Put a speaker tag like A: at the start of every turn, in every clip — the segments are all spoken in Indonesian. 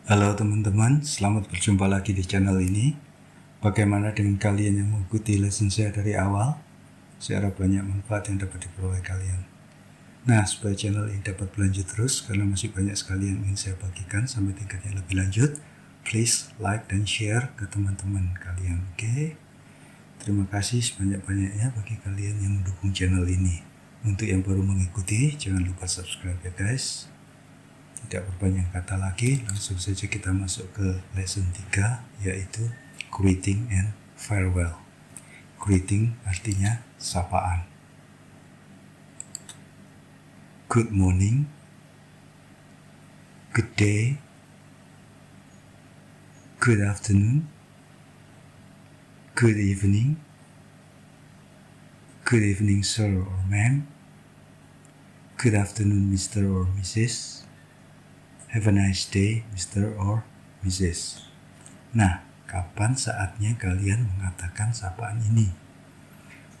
A: Halo teman-teman, selamat berjumpa lagi di channel ini. Bagaimana dengan kalian yang mengikuti lesson saya dari awal? Saya harap banyak manfaat yang dapat diperoleh kalian. Nah, supaya channel ini dapat berlanjut terus, karena masih banyak sekali yang ingin saya bagikan sampai tingkat yang lebih lanjut, please like dan share ke teman-teman kalian, oke? Terima kasih sebanyak-banyaknya bagi kalian yang mendukung channel ini. Untuk yang baru mengikuti, jangan lupa subscribe ya guys. Tidak berbanyak kata lagi, langsung saja kita masuk ke lesson 3, yaitu greeting and farewell. Greeting artinya sapaan. Good morning, good day, good afternoon, good evening sir or ma'am, good afternoon Mr. or Mrs. Have a nice day, Mr. or Mrs. Nah, kapan saatnya kalian mengatakan sapaan ini?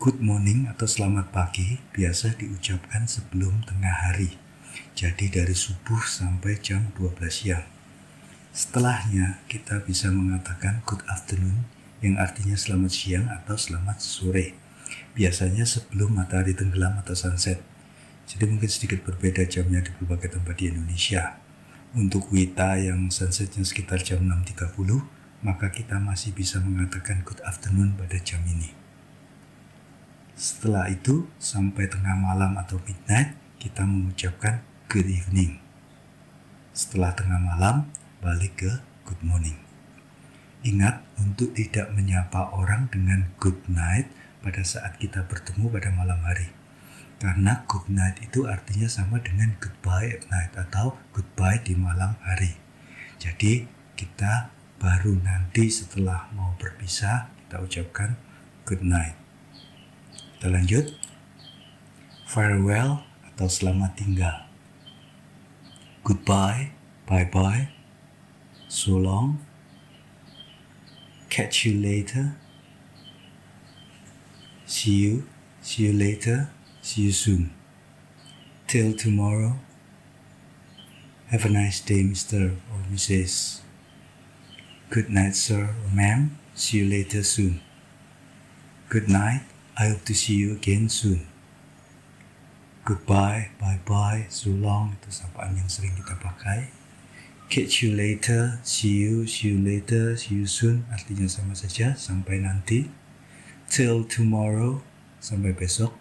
A: Good morning atau selamat pagi biasa diucapkan sebelum tengah hari. Jadi dari subuh sampai jam 12 siang. Setelahnya kita bisa mengatakan good afternoon yang artinya selamat siang atau selamat sore. Biasanya sebelum matahari tenggelam atau sunset. Jadi mungkin sedikit berbeda jamnya di berbagai tempat di Indonesia. Untuk Wita yang sunsetnya sekitar jam 6.30, maka kita masih bisa mengatakan good afternoon pada jam ini. Setelah itu, sampai tengah malam atau midnight, kita mengucapkan good evening. Setelah tengah malam, balik ke good morning. Ingat untuk tidak menyapa orang dengan good night pada saat kita bertemu pada malam hari. Karena good night itu artinya sama dengan goodbye at night atau goodbye di malam hari. Jadi kita baru nanti setelah mau berpisah kita ucapkan good night. Kita lanjut. Farewell atau selamat tinggal. Goodbye, bye-bye, so long, catch you later, see you later, see you soon. Till tomorrow. Have a nice day, Mr. or Mrs. Good night, sir or ma'am. See you later soon. Good night. I hope to see you again soon. Goodbye, bye-bye, so long. Itu sapaan yang sering kita pakai. Catch you later. See you later, see you soon. Artinya sama saja, sampai nanti. Till tomorrow. Sampai besok.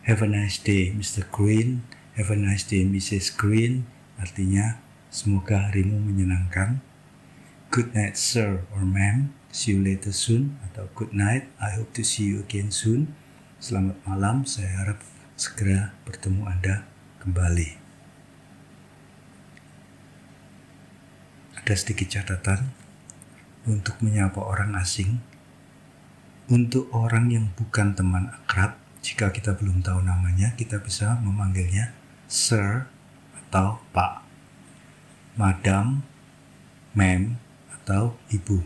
A: Have a nice day, Mr. Green. Have a nice day, Mrs. Green. Artinya, semoga harimu menyenangkan. Good night, sir or ma'am. See you later soon. Atau good night. I hope to see you again soon. Selamat malam. Saya harap segera bertemu Anda kembali. Ada sedikit catatan untuk menyapa orang asing. Untuk orang yang bukan teman akrab, jika kita belum tahu namanya, kita bisa memanggilnya Sir atau Pak, Madam, Ma'am, atau Ibu.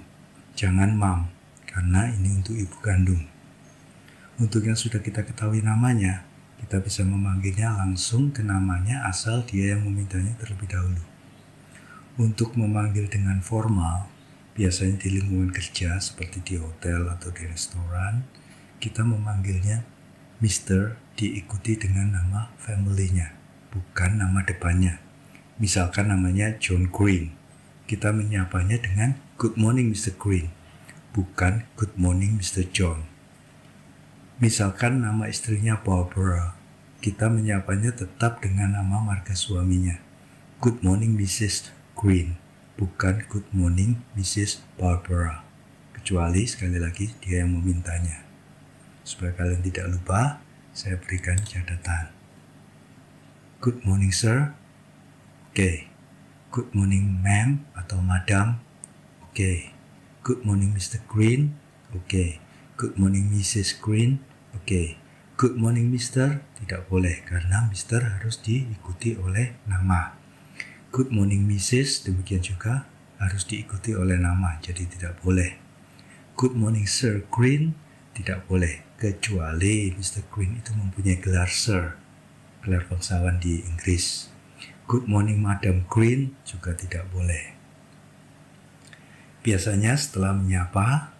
A: Jangan Mam, karena ini untuk ibu kandung. Untuk yang sudah kita ketahui namanya, kita bisa memanggilnya langsung ke namanya asal dia yang memintanya terlebih dahulu. Untuk memanggil dengan formal, biasanya di lingkungan kerja seperti di hotel atau di restoran, kita memanggilnya Mr. diikuti dengan nama family-nya, bukan nama depannya. Misalkan namanya John Green, kita menyapanya dengan good morning Mr. Green, bukan good morning Mr. John. Misalkan nama istrinya Barbara, kita menyapanya tetap dengan nama marga suaminya, good morning Mrs. Green, bukan good morning Mrs. Barbara. Kecuali sekali lagi dia yang memintanya. Supaya kalian tidak lupa, saya berikan catatan. Good morning, sir. Oke. Good morning, ma'am atau madam. Oke. Good morning, Mr. Green. Oke. Good morning, Mrs. Green. Oke. Good morning, Mr. Tidak boleh, karena Mr. harus diikuti oleh nama. Good morning, Mrs. Demikian juga harus diikuti oleh nama, jadi tidak boleh. Good morning, Sir Green. Tidak boleh, kecuali Mr. Green itu mempunyai gelar Sir, gelar bangsawan di Inggris. Good morning Madam Green juga tidak boleh. Biasanya setelah menyapa,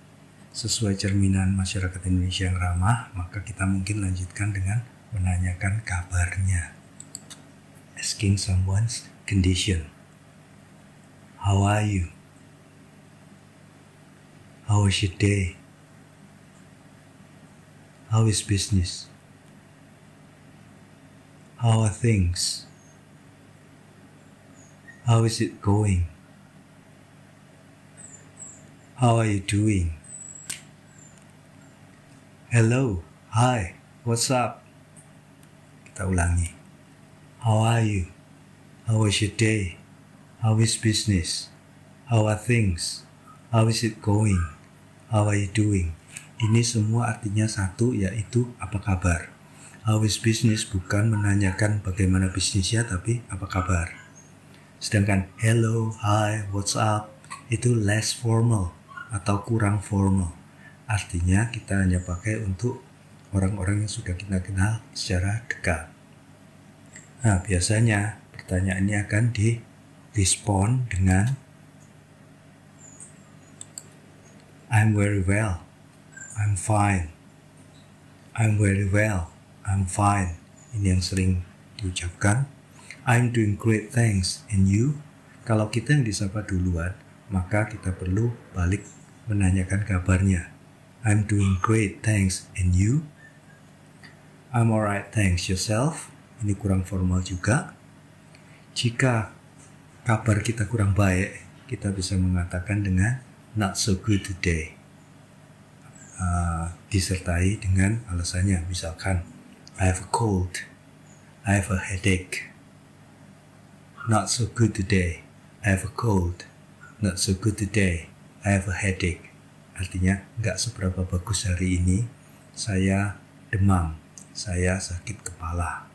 A: sesuai cerminan masyarakat Indonesia yang ramah, maka kita mungkin lanjutkan dengan menanyakan kabarnya. Asking someone's condition. How are you? How was your day? How is business? How are things? How is it going? How are you doing? Hello, hi, what's up? Kita ulangi. How are you? How was your day? How is business? How are things? How is it going? How are you doing? Ini semua artinya satu, yaitu apa kabar. How is business bukan menanyakan bagaimana bisnisnya, tapi apa kabar. Sedangkan hello, hi, what's up itu less formal atau kurang formal. Artinya kita hanya pakai untuk orang-orang yang sudah kita kenal secara dekat. Nah, biasanya pertanyaan ini akan direspon dengan I'm very well, I'm fine, I'm very well, I'm fine. Ini yang sering diucapkan. I'm doing great, thanks. And you? Kalau kita yang disapa duluan, maka kita perlu balik menanyakan kabarnya. I'm doing great, thanks. And you? I'm alright, thanks. Yourself? Ini kurang formal juga. Jika kabar kita kurang baik, kita bisa mengatakan dengan not so good today. Disertai dengan alasannya, misalkan I have a cold, I have a headache. Not so good today, I have a cold. Not so good today, I have a headache. Artinya nggak seberapa bagus hari ini, saya demam, saya sakit kepala.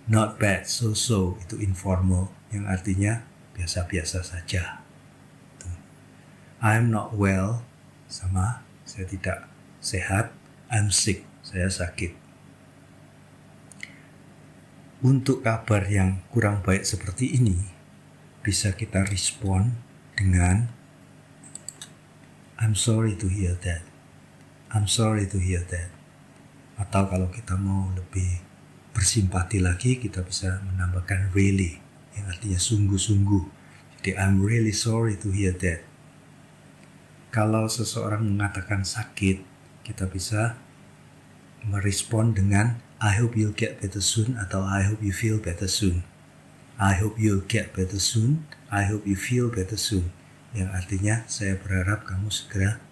A: Not bad, so-so itu informal, yang artinya biasa-biasa saja. I'm not well, sama saya tidak sehat. I'm sick, saya sakit. Untuk kabar yang kurang baik seperti ini, bisa kita respon dengan I'm sorry to hear that. I'm sorry to hear that. Atau kalau kita mau lebih bersimpati lagi, kita bisa menambahkan really, yang artinya sungguh-sungguh. Jadi I'm really sorry to hear that. Kalau seseorang mengatakan sakit, kita bisa merespon dengan I hope you'll get better soon atau I hope you feel better soon. I hope you'll get better soon, I hope you feel better soon. Yang artinya saya berharap kamu segera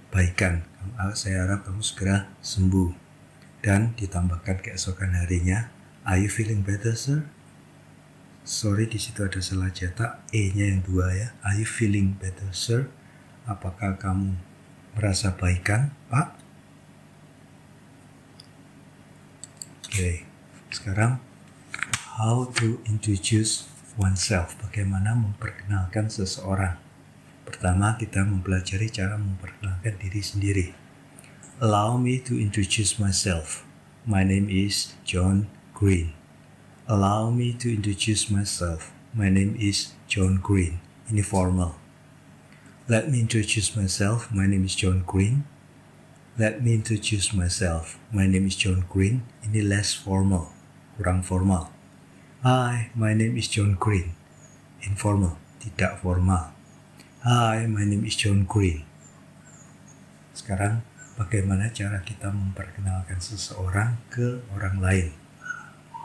A: baikan, saya harap kamu segera sembuh. Dan ditambahkan keesokan harinya, are you feeling better, sir? Sorry, di situ ada salah cetak, E-nya yang 2 ya. Are you feeling better, sir? Apakah kamu merasa baikan, Pak? Oke, sekarang how to introduce oneself, bagaimana memperkenalkan seseorang. Pertama, kita mempelajari cara memperkenalkan diri sendiri. Allow me to introduce myself. My name is John Green. Allow me to introduce myself. My name is John Green. Ini formal. Let me introduce myself. My name is John Green. Let me introduce myself. My name is John Green. Ini less formal, kurang formal. Hi, my name is John Green. Informal, tidak formal. Hi, my name is John Green. Sekarang, bagaimana cara kita memperkenalkan seseorang ke orang lain?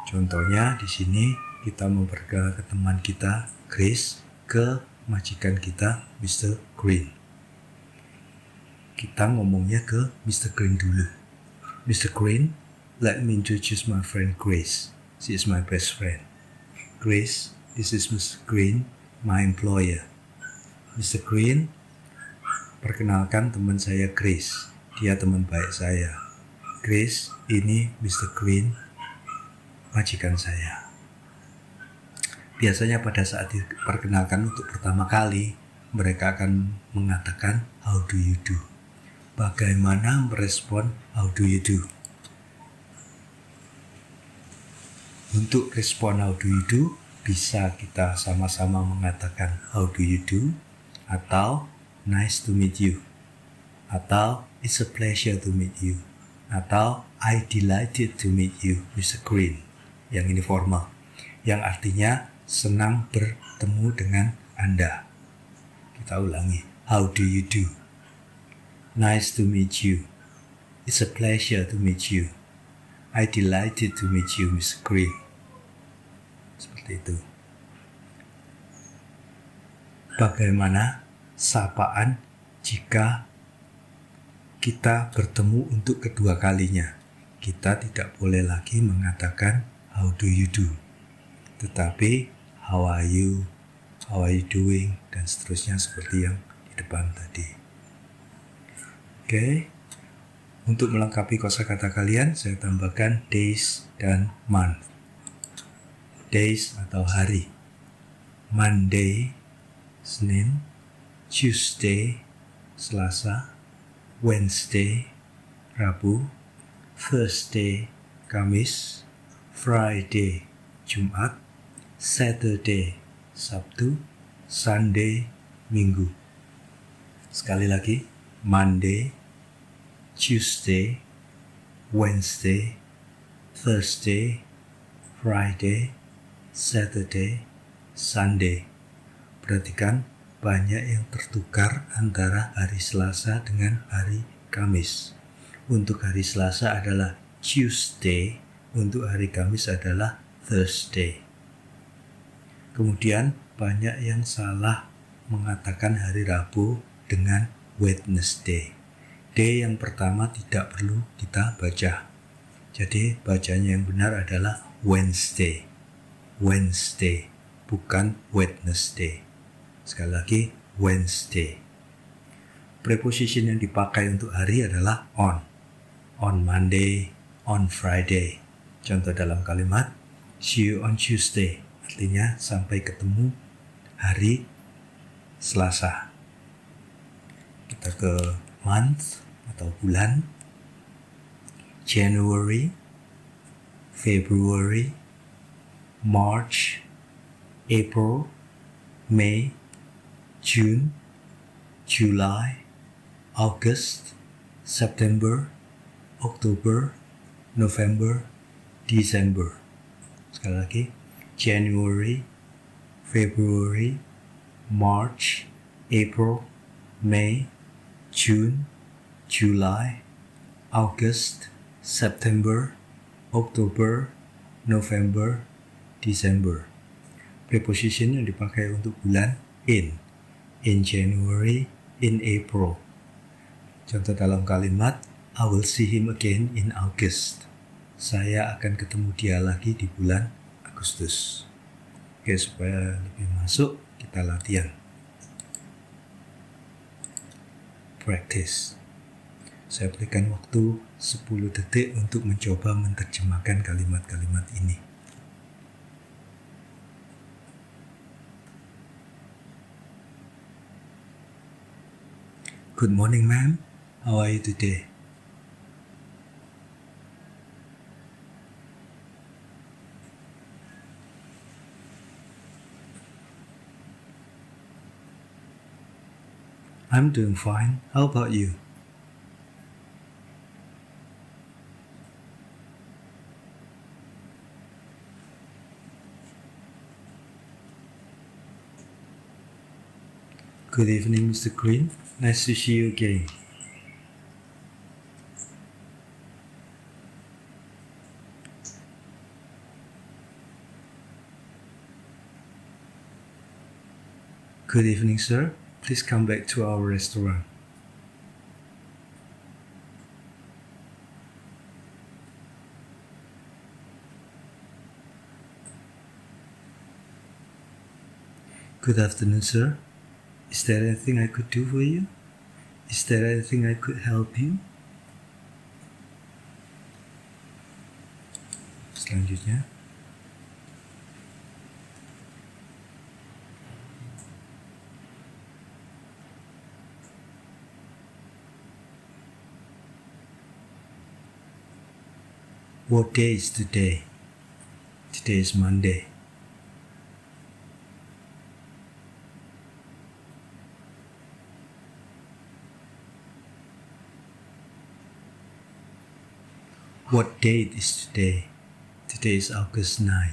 A: Contohnya di sini kita memperkenalkan teman kita, Chris, ke majikan kita, Mr. Green. Kita ngomongnya ke Mr. Green dulu. Mr. Green, let me introduce my friend Grace. She is my best friend. Grace, this is Mr. Green, my employer. Mr. Green, perkenalkan teman saya Grace. Dia teman baik saya. Grace, ini Mr. Green, majikan saya. Biasanya pada saat diperkenalkan untuk pertama kali, mereka akan mengatakan, how do you do? Bagaimana merespon how do you do? Untuk respon how do you do, bisa kita sama-sama mengatakan how do you do, atau nice to meet you, atau it's a pleasure to meet you, atau I delighted to meet you, Mr. Green. Yang ini formal, yang artinya senang bertemu dengan Anda. Kita ulangi. How do you do? Nice to meet you. It's a pleasure to meet you. I delighted to meet you, Mr. Green. Seperti itu. Bagaimana sapaan jika kita bertemu untuk kedua kalinya? Kita tidak boleh lagi mengatakan how do you do, tetapi how are you doing, dan seterusnya seperti yang di depan tadi. Oke. Untuk melengkapi kosakata kalian, saya tambahkan days dan month. Days atau hari. Monday, Senin. Tuesday, Selasa. Wednesday, Rabu. Thursday, Kamis. Friday, Jumat. Saturday, Sabtu. Sunday, Minggu. Sekali lagi, Monday, Tuesday, Wednesday, Thursday, Friday, Saturday, Sunday. Perhatikan, banyak yang tertukar antara hari Selasa dengan hari Kamis. Untuk hari Selasa adalah Tuesday, untuk hari Kamis adalah Thursday. Kemudian banyak yang salah mengatakan hari Rabu dengan Wednesday. D yang pertama tidak perlu kita baca. Jadi bacanya yang benar adalah Wednesday. Wednesday, bukan Wednesday. Sekali lagi, Wednesday. Preposition yang dipakai untuk hari adalah on. On Monday, on Friday. Contoh dalam kalimat, see you on Tuesday. Artinya sampai ketemu hari Selasa. Kita ke month atau bulan. January, February, March, April, May, June, July, August, September, October, November, December. Sekali lagi, January, February, March, April, May, June, July, August, September, October, November, December. Preposition yang dipakai untuk bulan in January, in April. Contoh dalam kalimat, I will see him again in August. Saya akan ketemu dia lagi di bulan Agustus. Oke, supaya lebih masuk, kita latihan. Practice. Saya berikan waktu 10 detik untuk mencoba menerjemahkan kalimat-kalimat ini. Good morning, ma'am. How are you today? I'm doing fine. How about you? Good evening, Mr. Green. Nice to see you again. Good evening, sir. Please come back to our restaurant. Good afternoon, sir. Is there anything I could do for you? Is there anything I could help you? Selanjutnya, what day is today? Today is Monday. What date is today? Today is August 9.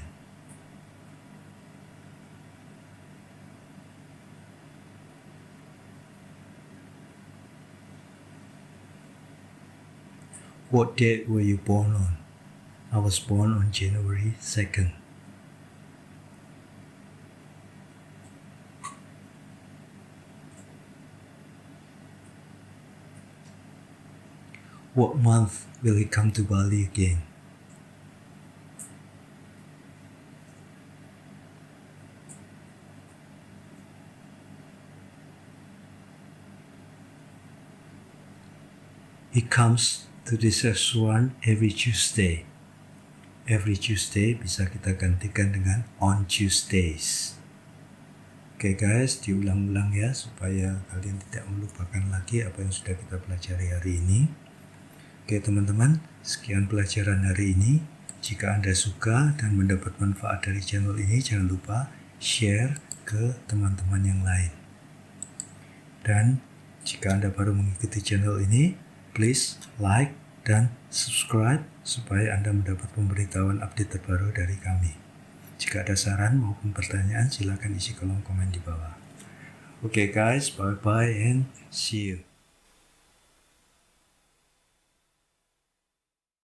A: What date were you born on? I was born on January 2nd. What month will he come to Bali again? He comes to this restaurant every Tuesday. Every Tuesday bisa kita gantikan dengan on Tuesdays. Oke guys, diulang-ulang ya supaya kalian tidak melupakan lagi apa yang sudah kita pelajari hari ini. Oke teman-teman, sekian pelajaran hari ini. Jika Anda suka dan mendapat manfaat dari channel ini, jangan lupa share ke teman-teman yang lain. Dan jika Anda baru mengikuti channel ini, please like dan subscribe supaya Anda mendapat pemberitahuan update terbaru dari kami. Jika ada saran maupun pertanyaan, silakan isi kolom komen di bawah. Okay guys, bye-bye and see you.